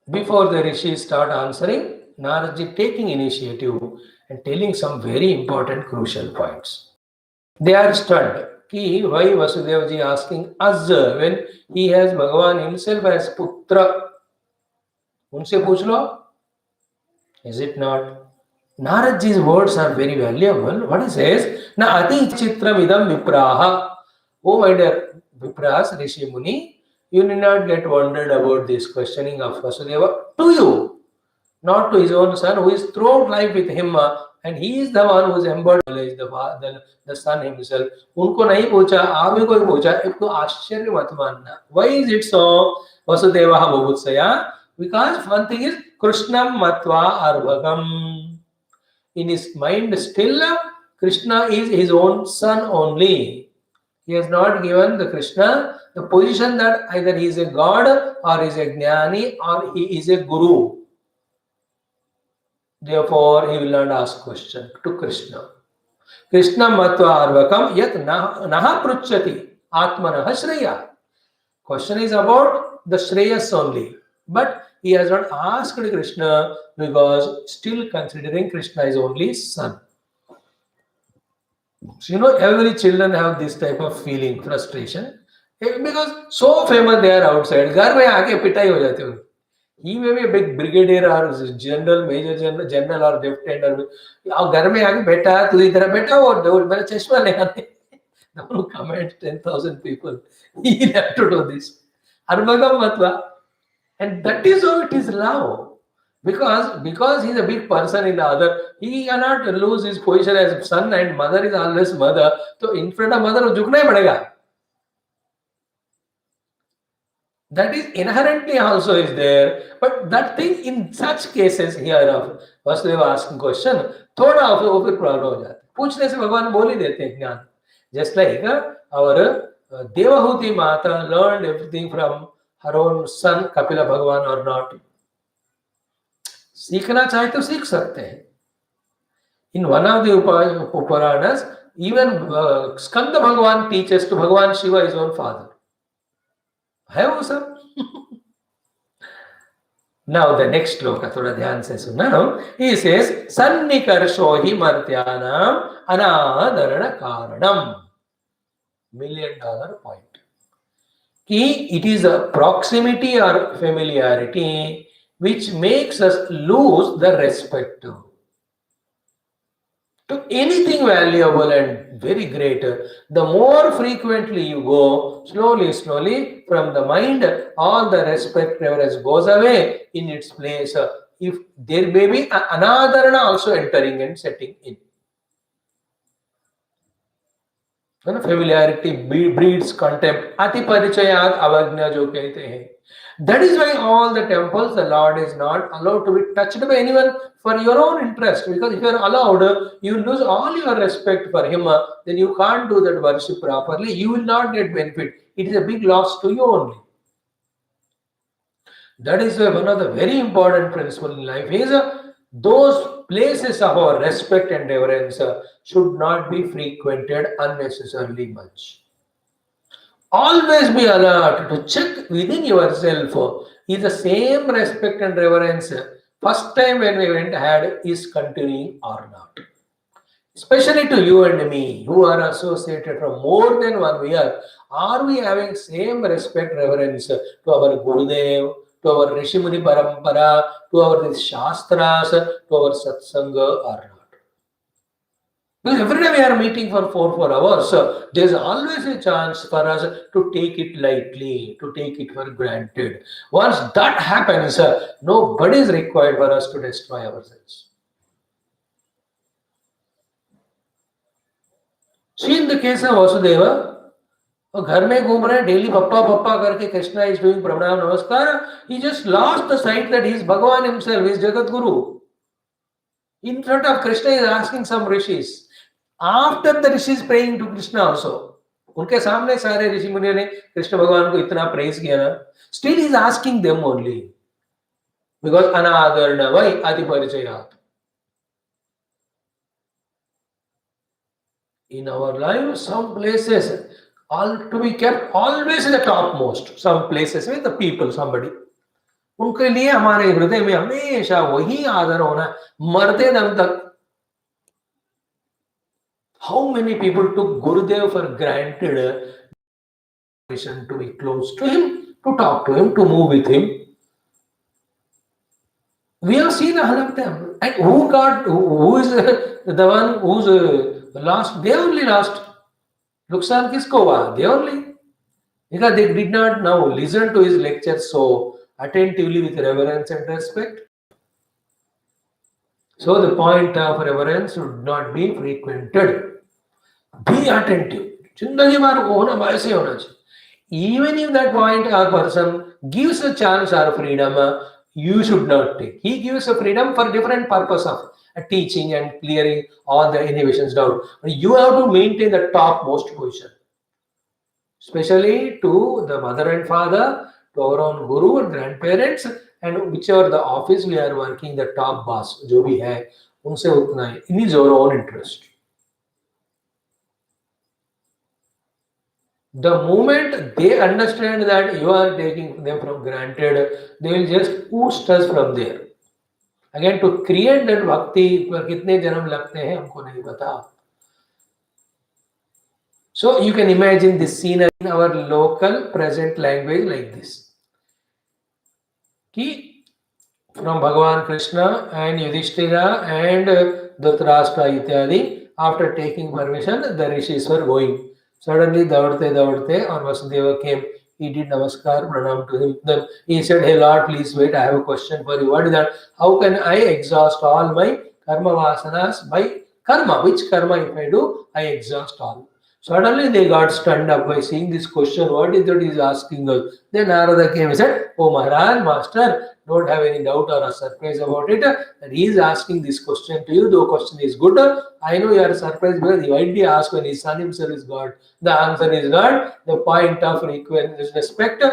Before the rishis start answering, Naradji taking initiative and telling some very important crucial points. They are stunned. Why Vasudevji asking us when he has Bhagavan himself as Putra? Unse पूछ लो. Is it not? Naradji's words are very valuable. What he says, Na ati chitram idam vipraha. Oh my dear Vipras, Rishi Muni, you need not get wondered about this questioning of Vasudeva to you, not to his own son, who is throughout life with him, and he is the one who is embodied the son himself. उनको नहीं पूछा, आप ही को पूछा, इसको आश्चर्य मत मानना. Why is it so? Vasudeva Bhuvutsaya. Because one thing is Krishnam Matva Arvagam. In his mind, still Krishna is his own son only. He has not given the Krishna the position that either he is a god or he is a jnani or he is a guru. Therefore, he will not ask question to Krishna. Krishna matva arvakam yat naha pruchati atmanaha shreya. Question is about the shreyas only. But he has not asked Krishna because still considering Krishna is only son. So, every children have this type of feeling, frustration. Because so famous they are outside. घर में आके पिटाई हो जाती है. He may be a big brigadier or general, major general or lieutenant. और घर में आके बैठा, तू इधर बैठा और मेरा चश्मा ले आने. Don't comment 10,000 people. He have to do this. Arvagam matva. And that is how it is love. Because he is a big person in the other, he cannot lose his position as son and mother is always mother. So in front of mother, झुकना ही पड़ेगा. That is inherently also is there. But that thing in such cases here of Vasudeva asking question, थोड़ा वो फिर problem हो जाता है. पूछने से भगवान बोल ही देते हैं ज्ञान. Just like our Devahuti Mata learned everything from her own son Kapila Bhagavan or not. सीखना चाहे तो सीख सकते हैं. In one of the Uparanas, even Skanda Bhagavan teaches to Bhagavan Shiva his own father. है वो सब. Now the next shloka थोड़ा ध्यान से सुना. He says सन्निकर्षो हि मर्त्यानाम अनादरण कारणम. $1 million point. It is a proximity or familiarity which makes us lose the respect to anything valuable and very great. The more frequently you go, slowly from the mind, all the respect reverence goes away in its place. If there may be anadarana also entering and setting in. Familiarity breeds contempt. Ati parichayat avagna jo kehte hain. That is why all the temples, the Lord is not allowed to be touched by anyone for your own interest. Because if you are allowed, you lose all your respect for him. Then you can't do that worship properly. You will not get benefit. It is a big loss to you only. That is one of the very important principles in life. Is those places of our respect and reverence should not be frequented unnecessarily much. Always be alert to check within yourself. Is the same respect and reverence first time when we went ahead is continuing or not? Especially to you and me who are associated for more than 1 year, are we having same respect, reverence to our Gurudev, to our Rishimuni Parampara, to our Shastras, to our Satsanga or not? Because every day we are meeting for 4 hours, there is always a chance for us to take it lightly, to take it for granted. Once that happens, nobody is required for us to destroy ourselves. See, in the case of Vasudeva, घर में घूम रहे daily पप्पा पप्पा करके Krishna is doing प्रणाम नमस्कार. He just lost the sight that he is Bhagavan himself, he is Jagat Guru. In front of Krishna, he is asking some rishis. After the rishis praying to Krishna also, उनके सामने सारे ऋषि मुनियों ने कृष्ण भगवान को इतना praise किया ना, still he is asking them only because अनादरण वै आदि परिचयात्. In our life, some places all to be kept always in the topmost. Some places with the people, somebody. उनके लिए हमारे हृदय में हमेशा वही आदर होना है, मरते दम तक. How many people took Gurudev for granted to be close to him, to talk to him, to move with him? We have seen all of them. And who is the one who's lost? They only lost. Nuksan kisko hua? They only. Because they did not now listen to his lectures so attentively with reverence and respect. So the point of reverence should not be frequented. Be attentive. जिंदगी भर होना वैसे होना चाहिए. Even if that point or person gives a chance or freedom, you should not take. He gives a freedom for different purpose of teaching and clearing all the inhibitions down. You have to maintain the topmost position, especially to the mother and father, to our own guru and grandparents, and whichever the office we are working, the top boss, जो भी है, उनसे उतना है. In his own interest. The moment they understand that you are taking them for granted, they will just push us from there. Again, to create that bhakti, पर कितने जन्म लगते हैं हमको नहीं पता. So you can imagine this scene in our local present language like this. Ki from Bhagavan Krishna and Yudhishthira and Dhritarashtra ityadi, after taking permission, the rishis were going. Suddenly, Davarte, or Vasudeva came. He did namaskar, pranam to him. Then he said, "Hey Lord, please wait. I have a question for you. What is that? How can I exhaust all my karma vasanas by karma? Which karma, if I do, I exhaust all?" Suddenly, they got stunned up by seeing this question. What is that he is asking us? Then Narada came and said, "Oh Maharaj, Master, don't have any doubt or a surprise about it. That he is asking this question to you. The question is good. I know you are surprised because why did he ask when his son himself is God? The answer is God. The point of respect,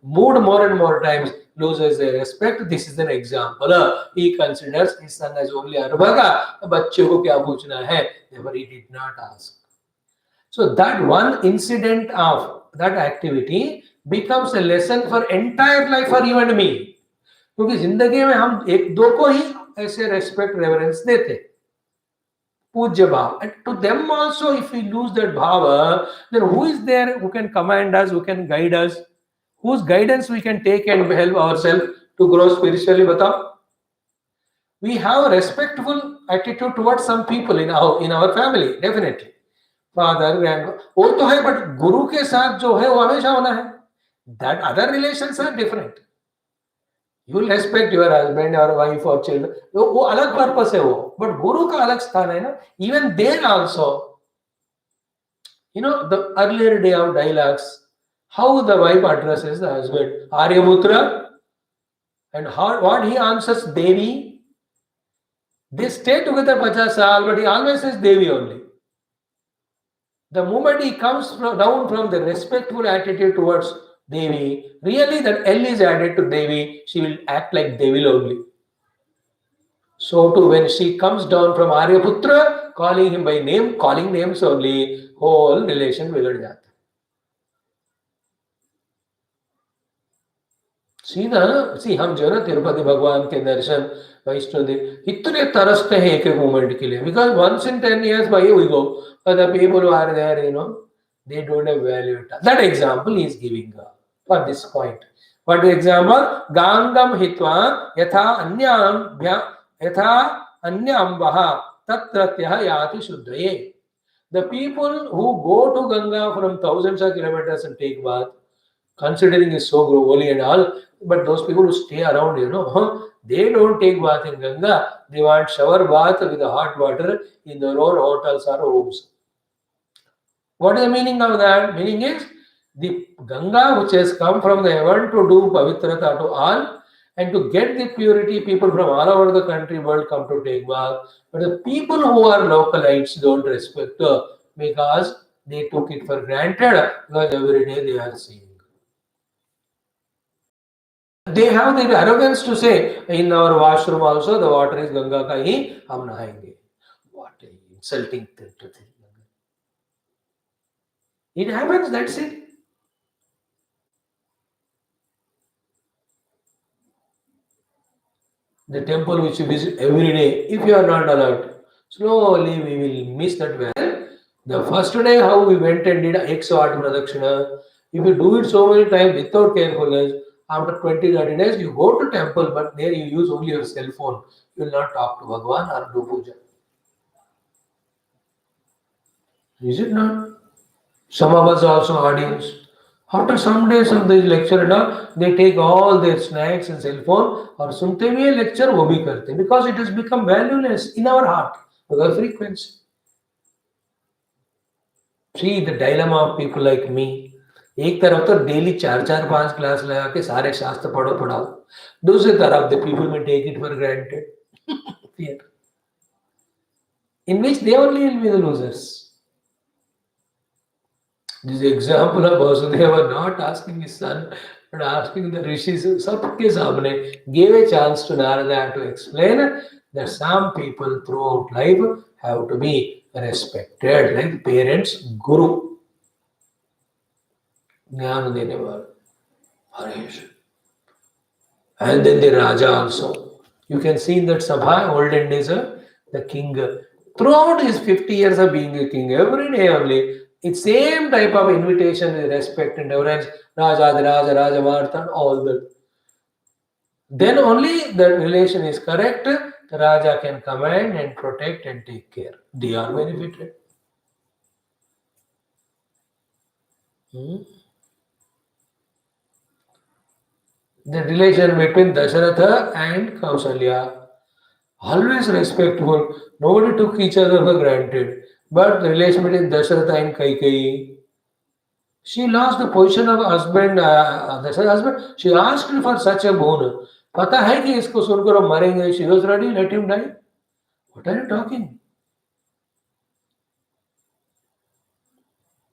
moved more and more times, loses their respect. This is an example. He considers his son as only Arbhaga. बच्चे को क्या पूछना है? Therefore, he did not ask. So that one incident of that activity becomes a lesson for entire life for you and me. क्योंकि जिंदगी में हम एक दो को ही ऐसे रेस्पेक्ट रेवरेंस देते, पूज्य भाव. And to them also, if we lose that bhava, then who is there who can command us, who can guide us, whose guidance we can take and help ourselves to grow spiritually? Batao. We have a respectful attitude towards some people in our family, definitely. Father grand वो तो है, but गुरु के साथ जो है वो हमेशा होना है. That other relations are different. You will respect your husband और वाइफ और चिल्ड्रन, वो अलग पर्पस है वो, बट गुरु का अलग स्थान है ना. Even there also, you know, the earlier day of dialogues, how the wife addresses the husband, Aryaputra, and what he answers, Devi. They stay together 50 saal, but he always says Devi only. The moment he comes down from the respectful attitude towards Devi, really that L is added to Devi, she will act like Devil only. So too, when she comes down from Aryaputra, calling him by name, calling names only, whole relation बिगड़ जाता. सीधा सी हम जो ना तिरुपति भगवान के दर्शन, वैष्णो देवी इतने तरसते हैं एक एक मोमेंट के लिए, because once in 10 years by we go, but the people who are there, you know, they don't have value. That example he is giving for this point. What example? Gangam hitva yatha anyam vaha tatratyah yati shuddhaye. The people who go to Ganga from thousands of kilometers and take bath, considering is so holy and all, but those people who stay around, you know, they don't take bath in Ganga. They want shower bath with the hot water in their own hotels or homes. What is the meaning of that? Meaning is the Ganga which has come from the heaven to do pavitrata to all and to get the purity, people from all over the country world come to take bath. But the people who are localites don't respect because they took it for granted, because every day they are seeing. They have the arrogance to say in our washroom also the water is Ganga ka hi hum nahayenge. What an insulting thing to think. It happens, that's it. the temple which you visit every day, if you are not alert, slowly we will miss that well. The first day, how we went and did X art pradakshina, if you do it so many times without carefulness, after 20, 30 days, you go to temple, but there you use only your cell phone. You will not talk to Bhagwan or do puja. Is it not? Some of us also audience. After some days of this lecture, now they take all their snacks and cell phone or sunte bhi hai lecture wo bhi karte because it has become valueless in our heart because frequency. See the dilemma of people like me. एक तरफ तो daily 4-4-5 class लगा के सारे शास्त्र पढ़ो पढ़ाओ, दूसरी तरफ the people may take it for granted fear, in which they only will be the losers. This example of Vasudeva not asking his son, but asking the rishis, sabke samne, gave a chance to Narada to explain that some people throughout life have to be respected, like parents, guru. Jnana dene wala. Haresh. And then the Raja also. You can see in that Sabha, olden days, the king, throughout his 50 years of being a king, every day only, it's same type of invitation with respect and reverence, Raja, Raja, Martha, all that. Then only the relation is correct, the Raja can command and protect and take care. They are benefited. The relation between Dasharatha and Kausalya, always respectful. Nobody took each other for granted. But the relation between Dasharatha and Kaikeyi, she lost the position of husband, Dasharatha's husband. She asked for such a boon. पता है कि इसको सुनकर हम मरेंगे. She was ready, let him die. What are you talking?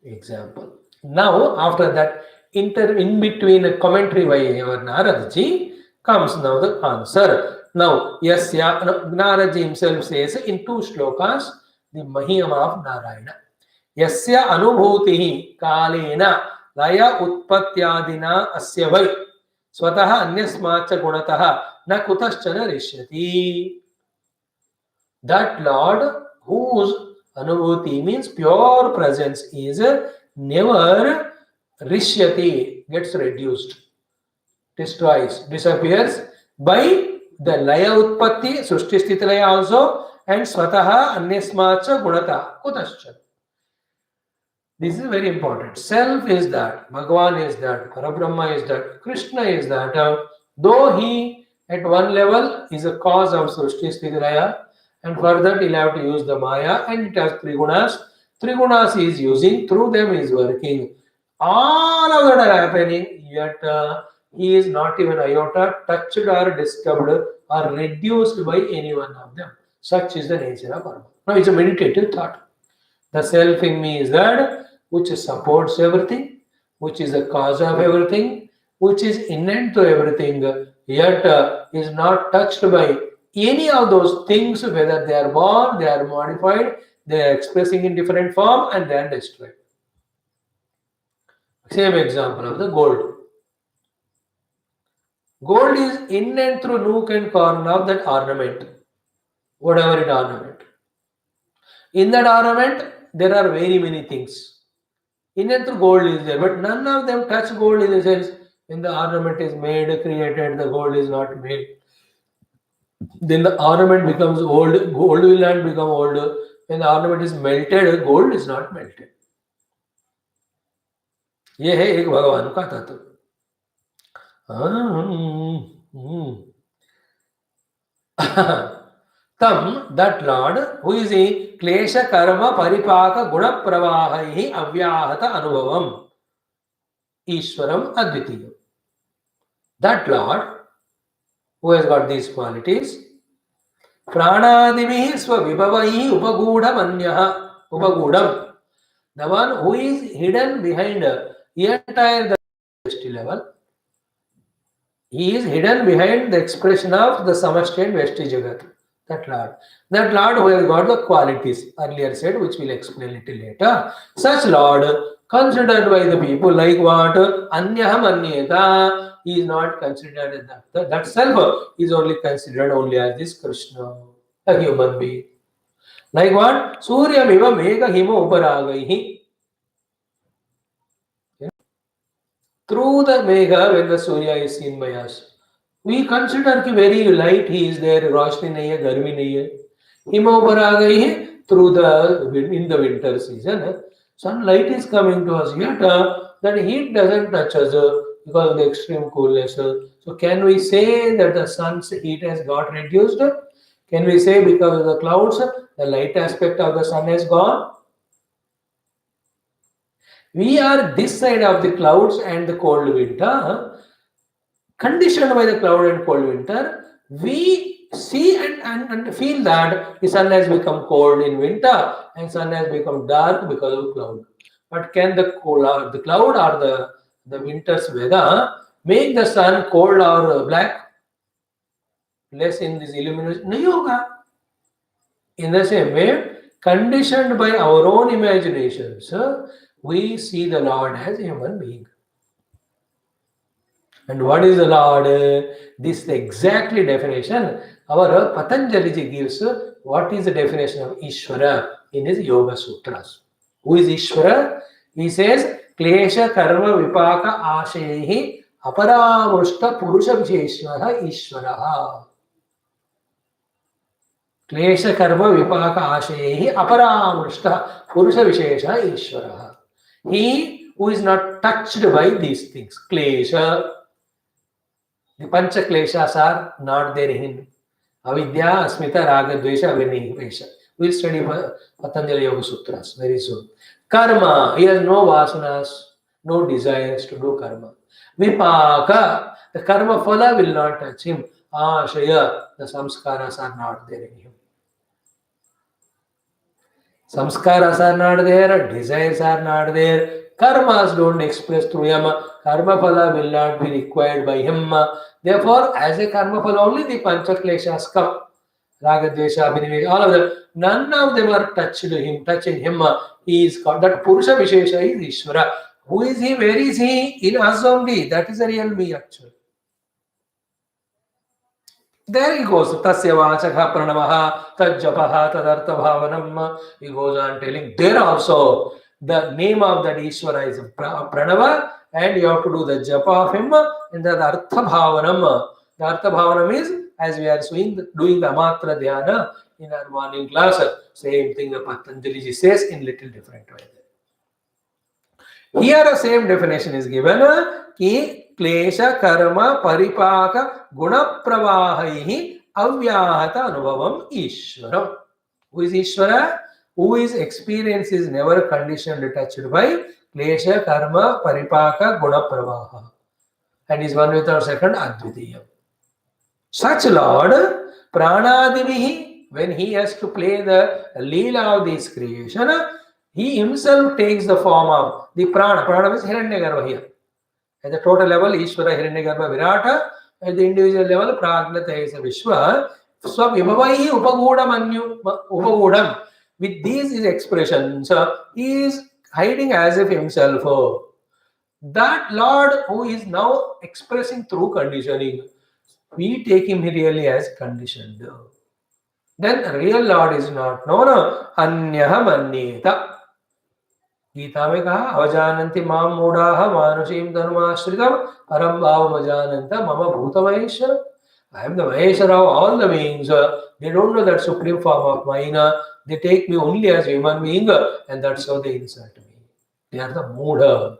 Example. Now, after that, in between a commentary by our Naradaji comes now the answer. Now, Naradaji himself says in 2 shlokas the Mahiyama of Narayana. Yasya anubhutihi kalena laya utpatyadina asya vai swataha anyasmacha gunataha na kutaschana rishyati. That Lord whose anubhuti means pure presence is never rishyati, gets reduced, destroys, disappears by the laya utpatti, sushti sthiti laya also, and swataha anyasmacha gunata kutascha. This is very important. Self is that, Bhagavan is that, Parabrahma is that, Krishna is that. Though he at one level is a cause of sushti sthiti laya, and further he'll have to use the Maya, and it has Trigunas. Trigunas he is using, through them he is working. All of that are happening, yet he is not even iota touched or disturbed or reduced by any one of them. Such is the nature of Paramatma. Now it's a meditative thought. The self in me is that which supports everything, which is the cause of everything, which is innate to everything, yet is not touched by any of those things, whether they are born, they are modified, they are expressing in different form, and they are destroyed. Same example of the gold. Gold is in and through nook and corner of that ornament, whatever it ornament. In that ornament, there are very many things. In and through gold is there, but none of them touch gold in the sense when the ornament is made, created, the gold is not made. Then the ornament becomes old, gold will not become old. When the ornament is melted, gold is not melted. ये है एक भगवान का तत्व. Tam, that Lord, who is a klesha karma paripaka guna pravahaihi avyahata anubhavam, Ishwaram Advitiyam. That Lord, who has got these qualities, pranadivihi svavibhavaihi upagudam, the one who is hidden behind the entire Veshti level, he is hidden behind the expression of the Samashti and Veshti Jagat. That Lord who has got the qualities earlier said, which we'll explain a little later. Such Lord considered by the people like what? Anyaham anyeta. He is not considered as that self is only considered only as this Krishna, a human being. Like what? Suryamiva mega hima uparagaihi. Through the mega, when the Surya is seen by us, we consider कि very light he is there, रोशनी नहीं है, गर्मी नहीं है. Him ऊपर आ गई है through the in the winter season. Sunlight is coming to us, yet that heat doesn't touch us because of the extreme coolness. So can we say that the sun's heat has got reduced? Can we say because of the clouds, the light aspect of the sun has gone? We are this side of the clouds and the cold winter, conditioned by the cloud and cold winter. We see and feel that the sun has become cold in winter and sun has become dark because of cloud. But can the cloud or the winter's weather make the sun cold or black? Less in this illumination? No yoga. In the same way, conditioned by our own imaginations, we see the Lord as a human being. And what is the Lord? This is the exactly definition. Our Patanjali gives what is the definition of Ishvara in his Yoga Sutras. Who is Ishvara? He says, Klesha Karma Vipaka Ashehi Aparamrushta Purusha Visheshwara Ishvara. Klesha Karma Vipaka Ashehi Aparamrushta Purusha Vishesha Ishvara. He who is not touched by these things. Klesha. The Pancha Kleshas are not there in him. Avidya, Asmita, Raga, Dvesha, Vinihvesha. We'll study Patanjali Yoga Sutras very soon. Karma, he has no vasanas, no desires to do karma. Vipaka, the karma phala will not touch him. Ashaya, the samskaras are not there in him. Samskaras are not there, desires are not there. Karmas don't express through him. Karma phala will not be required by him. Therefore, as a karma phala, only the pancha kleshas come. Raga, Dvesha, Abhinivesha, all of them. None of them are touching him. He is called that Purusha Vishesha is Ishvara. Who is he? Where is he? In us only. That is the real me actually. There he goes. Tasya vachakha pranamaha tajjapaha tadartha bhavanam. He goes on telling there also the name of that Ishvara is Pranava, and you have to do the japa of him and the Artha Bhavanam. The Artha Bhavanam is, as we are doing the Amatra Dhyana in our morning class, same thing the Patanjali says in little different way. Here the same definition is given, ki klesha karma paripaka guna pravahaihi avyahata anubhavam Ishvara. Who is Ishvara? Whose experience is never conditioned touched by klesha karma paripaka guna pravaha, and is one without second advitiya. Such Lord pranadivihi, when he has to play the leela of this creation, he himself takes the form of the prana. Prana is Hiranyagarbha here. At the total level, Ishvara, Hiranyagarbha, Virata. At the individual level, Pragnata is Vishwa. Swavibhavaihi upagudam. With these expressions, he is hiding as if himself. That Lord who is now expressing through conditioning, we take him really as conditioned. Then real Lord is not known. Anyaham anyeta. Gita में कहा अवजानन्ति माम मूढ़ाः मानुषीं धर्माश्रितम् परं भावमजानन्त मम भूतमहेश्वर. I am the Maheshwara of all the beings. They don't know that supreme form of mine. They take me only as human being, and that's how they insult me. They are the Mudha.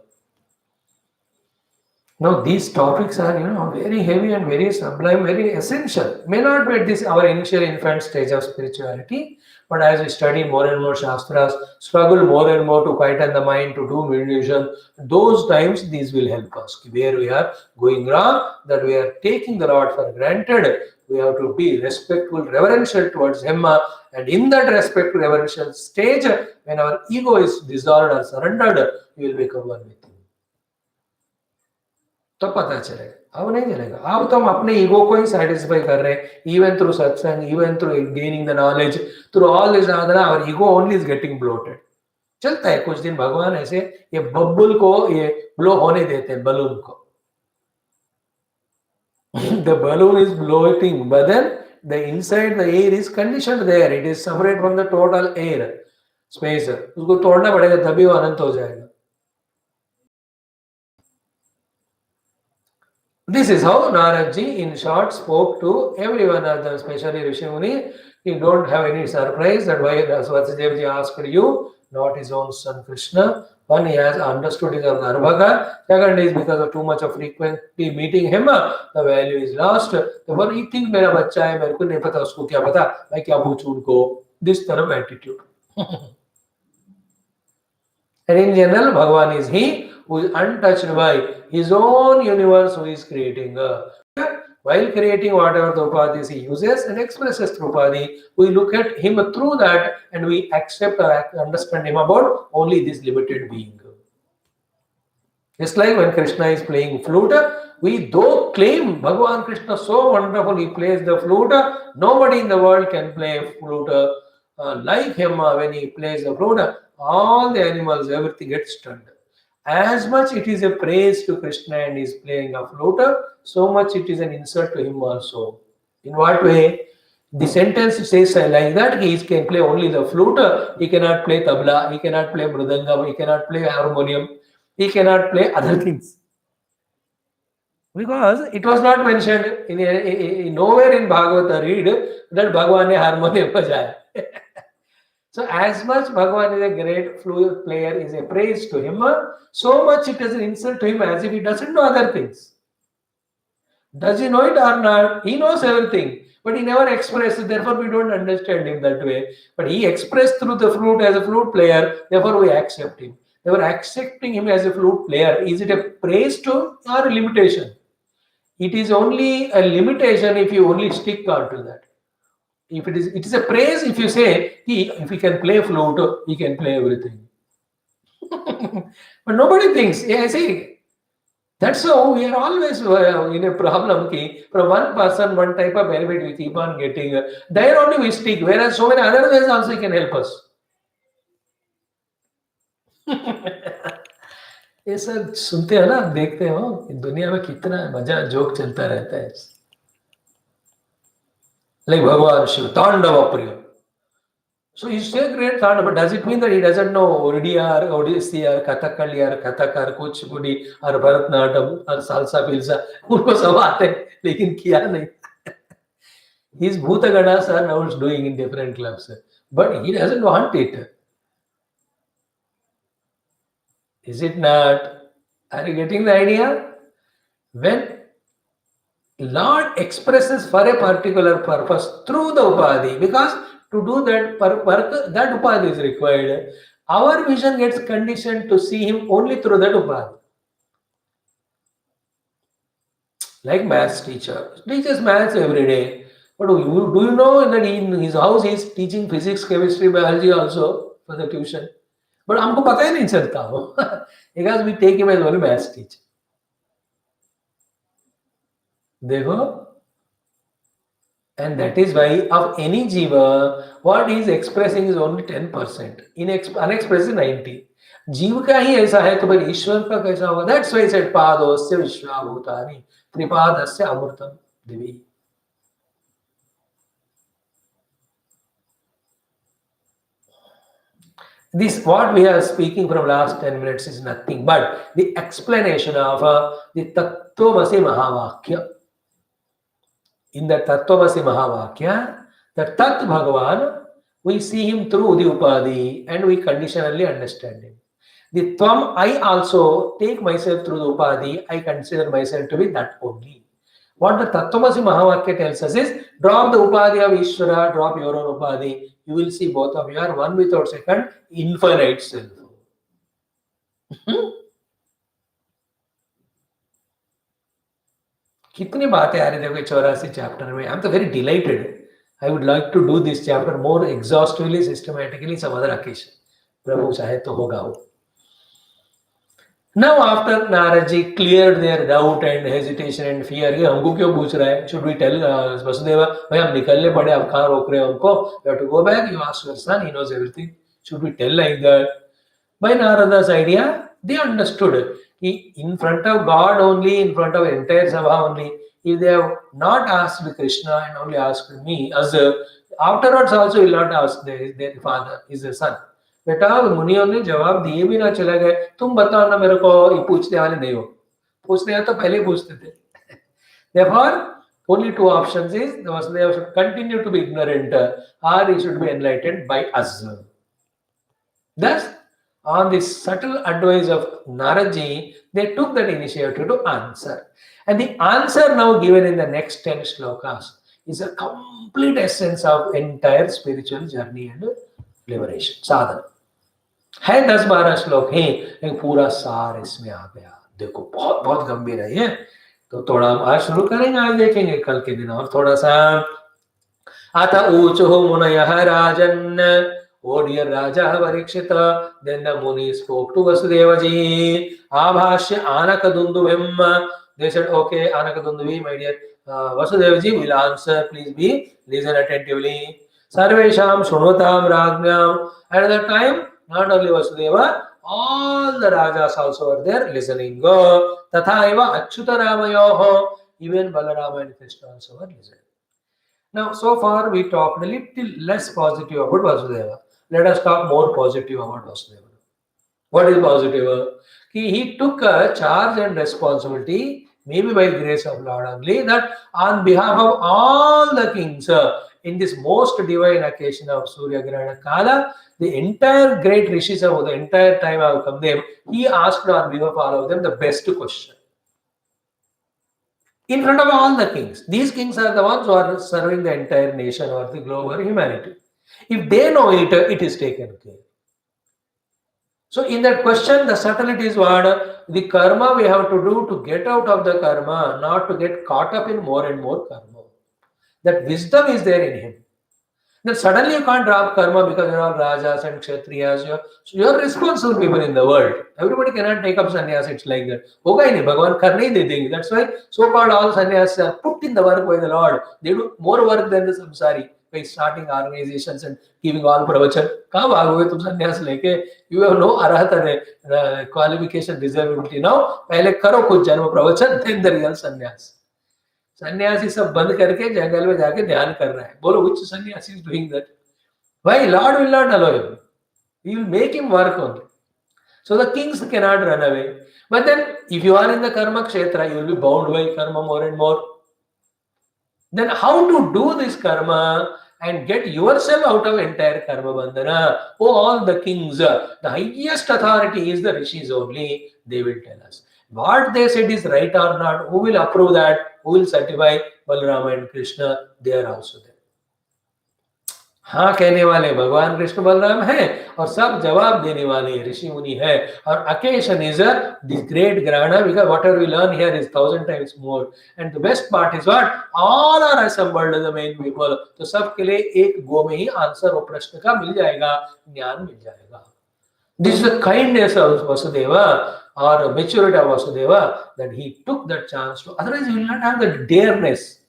Now these topics are, very heavy and very sublime, very essential. May not be at this our initial infant stage of spirituality, but as we study more and more Shastras, struggle more and more to quieten the mind, to do meditation, those times these will help us. Where we are going wrong, that we are taking the Lord for granted, we have to be respectful, reverential towards Him, and in that respectful, reverential stage, when our ego is dissolved or surrendered, we will become one with Him. तो पता चलेगा. अब नहीं चलेगा. अब तो हम अपने ईगो को ही satisfy कर रहे हैं. Even through satsang, even through gaining the knowledge, through all this sadhana, our ego only is getting bloated. चलता है कुछ दिन भगवान ऐसे ये बबुल को ये ब्लो होने देते हैं, बलून को. The balloon is bloating, but then the inside the air is conditioned there. It is separate from the total air space. उसको तोड़ना पड़ेगा तभी वो अनंत हो जाएगा. This is how Naradji in short spoke to everyone of them, especially Rishi Muni. You don't have any surprise that why Vasudevji asked you, not his own son Krishna. One, he has understood his Garbhaga. Second is because of too much of frequently meeting him, the value is lost. The one he thinks मेरा बच्चा है, मेरे को नहीं पता उसको क्या पता, मैं क्या पूछूं उनको. This kind of attitude. And in general, Bhagavan is he who is untouched by his own universe, who is creating. While creating whatever the upadhis he uses and expresses through upadhi, we look at him through that and we accept or understand him about only this limited being. Just like when Krishna is playing flute, we though claim Bhagavan Krishna so wonderful, he plays the flute, nobody in the world can play flute like him when he plays the flute. All the animals, everything gets stunned. As much it is a praise to Krishna and he is playing a flute, so much it is an insult to him also. In what way? The sentence says like that, he can play only the flute, he cannot play tabla, he cannot play mridangam, he cannot play harmonium, he cannot play other things. Because it was not mentioned in nowhere in Bhagavata read that Bhagavan ne harmonium bajaya. So as much Bhagavan is a great flute player, is a praise to him, so much it is an insult to him as if he doesn't know other things. Does he know it or not? He knows everything, but he never expresses, therefore we don't understand him that way. But he expressed through the flute as a flute player, therefore we accept him. Therefore accepting him as a flute player, is it a praise to or a limitation? It is only a limitation if you only stick on to that. If it is a praise if you say, if he can play flute, he can play everything. But nobody thinks, yeah, see, that's how we are always in a problem. From one person, one type of benefit we keep on getting. There only we stick, whereas so many other ways also can help us. ये सब सुनते हैं ना, देखते हो दुनिया में कितना मजा जोक चलता रहता है. Like Bhagavan Shiva, Tandava Priya. So he's still great Tandava, but does it mean that he doesn't know Odia or Odissi or Kathakali or Kathakar, Kuchipudi or Bharatanatyam or Salsa Pilsa? उनको सब आते हैं, लेकिन किया नहीं. His Bhutaganas are now doing in different clubs, but he doesn't want it. Is it not? Are you getting the idea? When Lord expresses for a particular purpose through the upadhi, because to do that that upadhi is required. Our vision gets conditioned to see him only through that upadhi. Like maths teacher teaches maths every day, but do you know that in his house he is teaching physics, chemistry, biology also for the tuition? But हमको पता ही नहीं चलता because we take him as only maths teacher. देखो, and that is why of any jiva, what he is expressing is only 10%. Unexpressed is 90%. जीव का ही ऐसा है तो भाई ईश्वर का कैसा होगा? That's why he said पादोस्य विश्वाभूतानि त्रिपादस्य अमृतम दिवि. This what we are speaking from last 10 minutes is nothing but the explanation of the Tattvamasi Mahavakya. In the Tattvamasi Mahavakya, the Tat Bhagavan, we see him through the Upadhi and we conditionally understand him. The Tvam, I also take myself through the Upadhi, I consider myself to be that only. What the Tattvamasi Mahavakya tells us is, drop the Upadhi of Ishvara, drop your own Upadhi, you will see both of you are one without second, infinite self. कितनी बातें आ रही देखो 84 chapter में. I am तो very delighted. I would like to do this chapter more exhaustively, systematically some other occasion. प्रभु चाहे तो होगा वो. Now after Naradji cleared their doubt and hesitation and fear, ये हमको क्यों पूछ रहा है? Should we tell Vasudeva, भाई हम निकलने पड़े, आप कहाँ रोक रहे हो हमको? You have to go back. You ask your son, he knows everything. Should we tell like that? By Narada's idea, they understood in front of God only, in front of entire Sabha only, if they have not asked Krishna and only asked me, as afterwards also will not ask their father, his son. बेटा मुनियों ने जवाब दिए भी ना चले गए, तुम बताओ ना मेरे को, ये पूछने वाले नहीं हो, पूछने वाले तो पहले ही पूछते थे. Therefore, only two options is the Vasudeva should continue to be ignorant or he should be enlightened by us. Thus, on the subtle advice of Naradji, they took that initiative to answer. And the answer now given in the next 10 shlokas is a complete essence of entire spiritual journey and liberation. Sadhana. है 10-12 श्लोक ही, एक पूरा सार इसमें आ गया. देखो बहुत बहुत गंभीर है ये. तो थोड़ा हम आज शुरू करेंगे, आज देखेंगे कल के दिन और थोड़ा सा. अथ ऊचुः मुनयः राजन्, O dear Raja Parikshita, then the Muni spoke to Vasudevaji. Abhashya Anakadunduvim. They said, okay, Anakadunduvi, my dear Vasudevaji will answer. Please listen attentively. Sarvesham Shunutam Rajnyam. At that time, not only Vasudeva, all the Rajas also were there listening. Tatha eva Achyuta Ramayoho. Even Balarama and Krishna also were listening. Now, so far we talked a little less positive about Vasudeva. Let us talk more positive about Vasudeva. What is Vasudeva? He took a charge and responsibility, maybe by grace of Lord only, that on behalf of all the kings, in this most divine occasion of Surya Grahana Kala, the entire great rishis of the entire time have come there, he asked on behalf of all of them the best question. In front of all the kings. These kings are the ones who are serving the entire nation or the globe or humanity. If they know it, it is taken care. So in that question, the subtlety is what? The karma we have to do to get out of the karma, not to get caught up in more and more karma. That wisdom is there in him. Then suddenly you can't drop karma because you're all rajas and kshatriyas. You're responsible people in the world. Everybody cannot take up sannyas. It's like that. Hoga hi nahi, Bhagavan karne hi de denge. That's why so-called all sannyas are put in the work by the Lord. They do more work than the samsari by starting organizations and giving all pravachan. Kahan bhagoge tum sannyas leke? You have no arahata, qualification, reservability. Now, pehle karo kuch janma pravachan, then the real sannyas. सन्यासी सब बंद करके जंगल में जाके ध्यान कर रहा है. बोलो which sannyasi is doing that? Why? Lord will not allow him. He will make him work only. So the kings cannot run away. But then if you are in the karma kshetra, you will be bound by karma more and more. Then how to do this karma and get yourself out of entire karma bandhana? Oh, all the kings, the highest authority is the rishis only. They will tell us. What they said is right or not. Who will approve that? Who will certify? Balarama and Krishna, they are also there. हाँ कहने वाले भगवान कृष्ण बलराम हैं और सब जवाब देने वाले ऋषि मुनि है. और occasion is this great grahana, because whatever we learn here is 1,000 times more. And the best part is what? All are assembled the main people. तो सबके लिए एक गो में ही आंसर वो प्रश्न का मिल जाएगा, ज्ञान मिल जाएगा. This is the kindness of Vasudeva or maturity of Vasudeva, that he took that chance to. Otherwise, he will not have the dareness.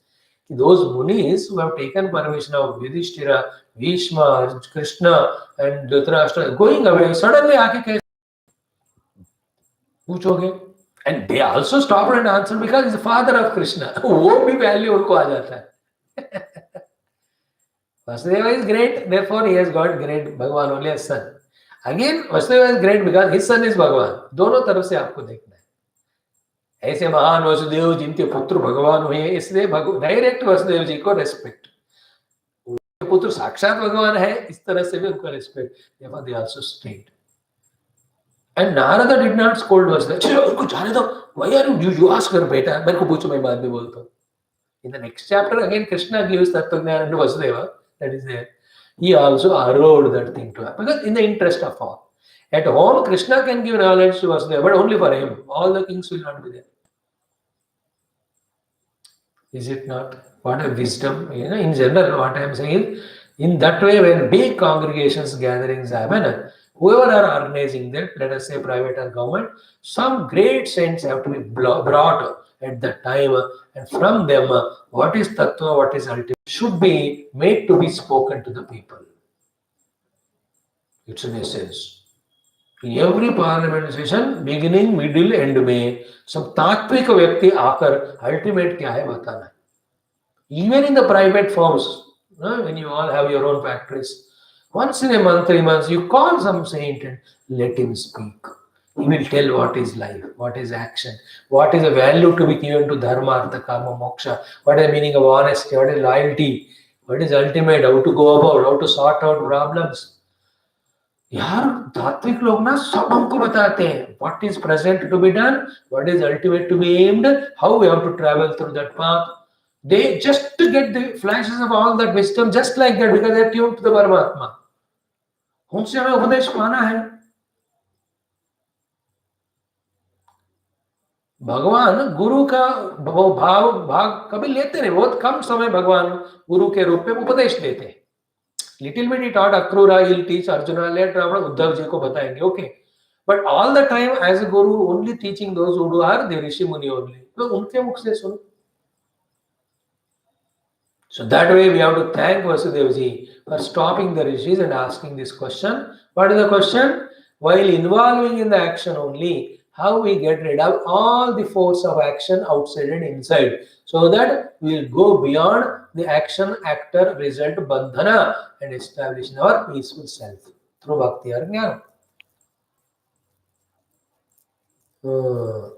Those munis who have taken permission of Yudhishthira, Bhishma, Krishna, and Dhritarashtra going away, suddenly aake kaise पूछोगे? And they also stopped and answered because he's the father of Krishna. वो भी value उनको आ जाता है. Vasudeva is great, therefore he has got great Bhagavan only as son. Again, Vasudeva is great because his son is Bhagavan. दोनों तरफ से आपको देखना है. ऐसे महान वसुदेव जिनके पुत्र भगवान हुए, इसलिए डायरेक्ट वसुदेव जी को रेस्पेक्ट. पुत्र साक्षात भगवान है, इस तरह से भी उनको respect. Therefore they also stayed. And Narada did not scold Vasudeva. चलो उनको जाने दो. Why are you ask her बेटा? मेरे को पूछो, मैं बाद में बोलता हूँ. In the next chapter again Krishna gives Tattva-jnana to Vasudeva. That is there. He also allowed that thing to happen because in the interest of all. At home, Krishna can give knowledge to Vasudeva, but only for him. All the kings will not be there. Is it not? What a wisdom. In general, what I am saying is, in that way, when big congregations, gatherings happen, whoever are organizing that, let us say private or government, some great saints have to be brought at that time, and from them, what is tattva, what is ultimate, should be made to be spoken to the people. It's an essence. In every parliament session, beginning, middle, end में सब तात्विक व्यक्ति आकर ultimate क्या है बताना. Even in the private firms, when you all have your own factories, once in a month, 3 months, you call some saint and let him speak. He will tell what is life, what is action, what is the value to be given to dharma, artha, kama, moksha, what is the meaning of honesty, what is loyalty, what is ultimate, how to go about, how to sort out problems. यार धात्विक लोग ना सब हमको बताते हैं what is present to be done, what is ultimate to be aimed, how we have to travel through that path. They just to get the flashes of all that wisdom just like that because they are tuned to the Paramatma. उनसे हमें उपदेश पाना है. भगवान गुरु का भाग कभी लेते नहीं. बहुत कम समय भगवान गुरु के रूप में उपदेश देते हैं. Little bit he taught Akrura, he'll teach Arjuna, later on Uddhav ji को बताएंगे, okay. But all the time as a guru only teaching those who are the Rishi Muni only. तो उनके मुख से सुनो. So that way we have to thank Vasudev ji for stopping the rishis and asking this question. What is the question? While involving in the action only, how we get rid of all the force of action outside and inside, so that we will go beyond the action actor result bandhana and establish our peaceful self through bhakti or jnana.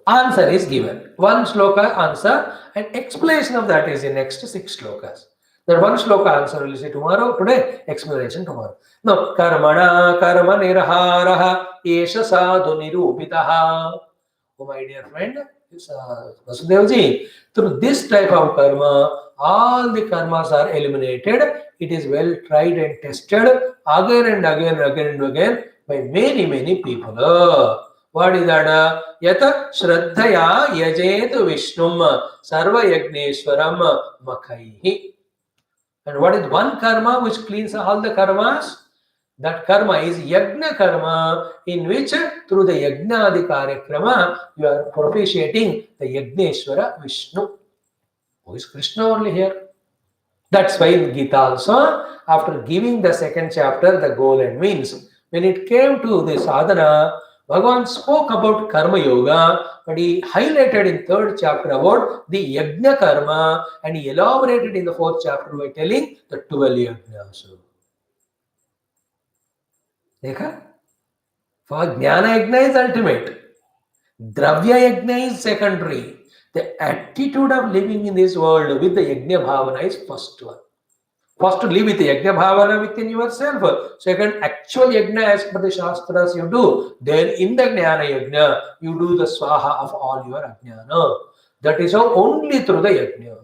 Answer is given. One shloka answer and explanation of that is in next 6 shlokas. That one shloka answer will see tomorrow, today, explanation tomorrow. Now, karmana karma nirharaha esha sadhu nirupitaha. Oh my dear friend, Vasudev ji, through this type of karma, all the karmas are eliminated. It is well tried and tested again and again and again and again by many people. What is that? Yata Shraddhaya Yajet Vishnum Sarva Yagneshwaram Makhaihi. And what is one karma which cleans all the karmas? That karma is Yagna karma, in which through the Yagna Adi Karyakrama you are propitiating the Yagneshwara Vishnu, who is Krishna only here. That's why in Gita also, after giving the second chapter, the goal and means, when it came to the sadhana, Bhagavan spoke about karma yoga, but he highlighted in 3rd chapter about the yajna karma, and he elaborated in the 4th chapter by telling the 12 yajnas. Dekha? For jnana yajna is ultimate. Dravya yajna is secondary. The attitude of living in this world with the yajna bhavana is first one. First, to live with the yajna bhavana within yourself. Second, actual yajna as per the shastras you do. Then in the jnana yajna, you do the swaha of all your ajnana. That is how only through the yajna,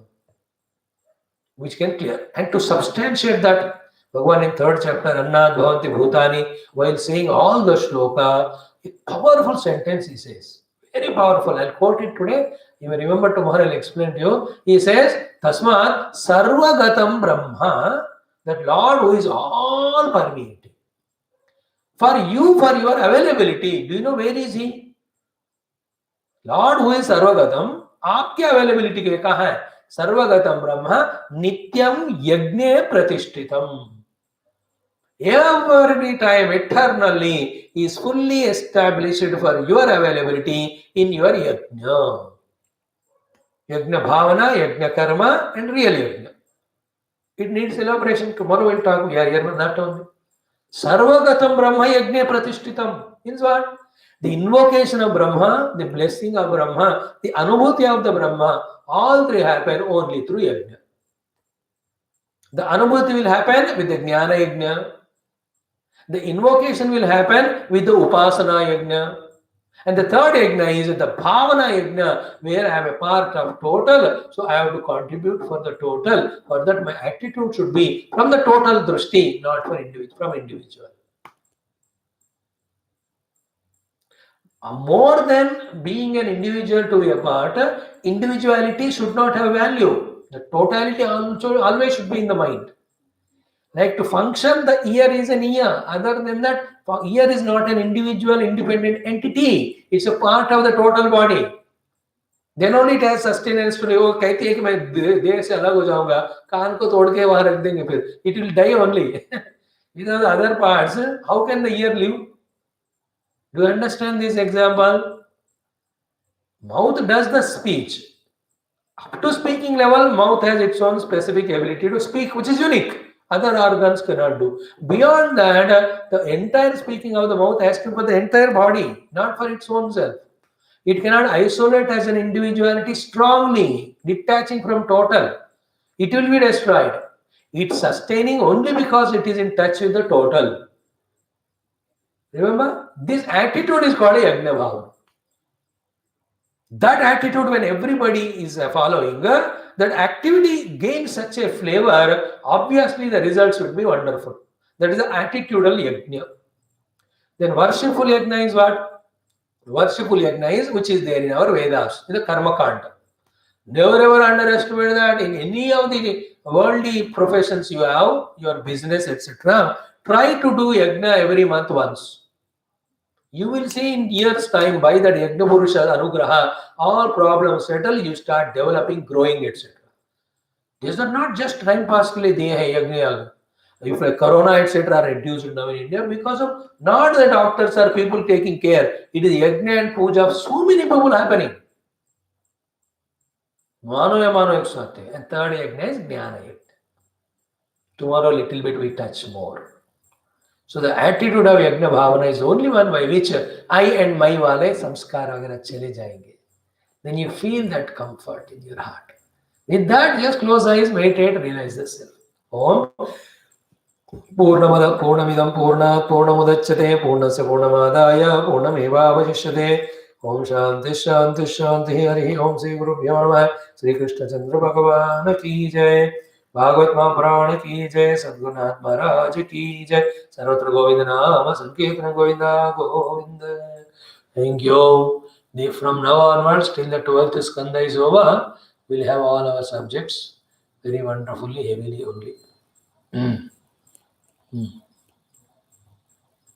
which can clear. And to substantiate that, Bhagavan in 3rd chapter, Annad Bhavanti Bhutani, while saying all the shloka, a powerful sentence he says. Very powerful. I'll quote it today. You may remember tomorrow I'll explain to you. He says, Tasmat Sarvagatam Brahma, that Lord who is all permeating. For you, for your availability, do you know where is he? Lord who is Sarvagatam, आपके availability के कहाँ है? Sarvagatam Brahma, Nityam Yajne Pratishtitam. Every time, eternally, is fully established for your availability in your yajna. Yajna bhavana, yajna karma, and real yajna. It needs elaboration. Tomorrow we'll talk. We are here with that only. Sarvagatam Brahma yajna pratishtitam. Means what? The invocation of Brahma, the blessing of Brahma, the anubhuti of the Brahma, all three happen only through yajna. The anubhuti will happen with the jnana yajna. The invocation will happen with the upasana yajna. And the third yajna is the bhavana yajna, where I am a part of total, so I have to contribute for the total. For that my attitude should be from the total drishti, not from individual. More than being an individual to be a part, individuality should not have value. The totality also always should be in the mind. Like to function, the ear is an ear. Other than that, ear is not an individual independent entity. It's a part of the total body. Then only it has sustenance to वो कहती है कि मैं देह से अलग हो जाऊंगा, कान को तोड़ के वहां रख देंगे फिर. It will die only. Without the other parts, how can the ear live? Do you understand this example? Mouth does the speech. Up to speaking level, mouth has its own specific ability to speak, which is unique. Other organs cannot do. Beyond that, the entire speaking of the mouth has to be for the entire body, not for its own self. It cannot isolate as an individuality strongly, detaching from total. It will be destroyed. It's sustaining only because it is in touch with the total. Remember, this attitude is called a yajna bhava. That attitude, when everybody is following, that activity gains such a flavor, obviously the results would be wonderful. That is the attitudal yajna. Then worshipful yajna is what? Worshipful yajna is which is there in our Vedas, in the Karma Kanda. Never ever underestimate that in any of the worldly professions you have, your business, etc. Try to do yajna every month once. You will see in years' time by that Yajna Purusha Anugraha, all problems settle, you start developing, growing, etc. These are not just time pass ke liye diye hai yajna. If corona, etc. are reduced now in India because of not the doctors or people taking care, it is yajna and puja of so many people happening. Mano ya mano ek saath hai. And third yajna is jnana yajna. Tomorrow little bit we touch more. So the attitude of yajna bhavana is only one by which I and my wale samskar वगैरह चले जाएंगे. Then you feel that comfort in your heart. With that, just close eyes, meditate, realize the self. Om Purnamada Purnamidam Purna Purnamudachyate Purnasya Purnamadaya Purnamevavashishyate. Om Shanti Shanti Shanti Hari Om Sri Guru Bhyo Namaha. Sri Krishna Chandra Bhagavan ki jai. Bhagavat Mahapuran की जय, सद्गुरुनाथ महाराज की जय, सर्वत्र गोविंद नाम संकीर्तन Govinda Govind. Thank you. From now onwards till the 12th skanda is over, we'll have all our subjects very wonderfully, heavily only.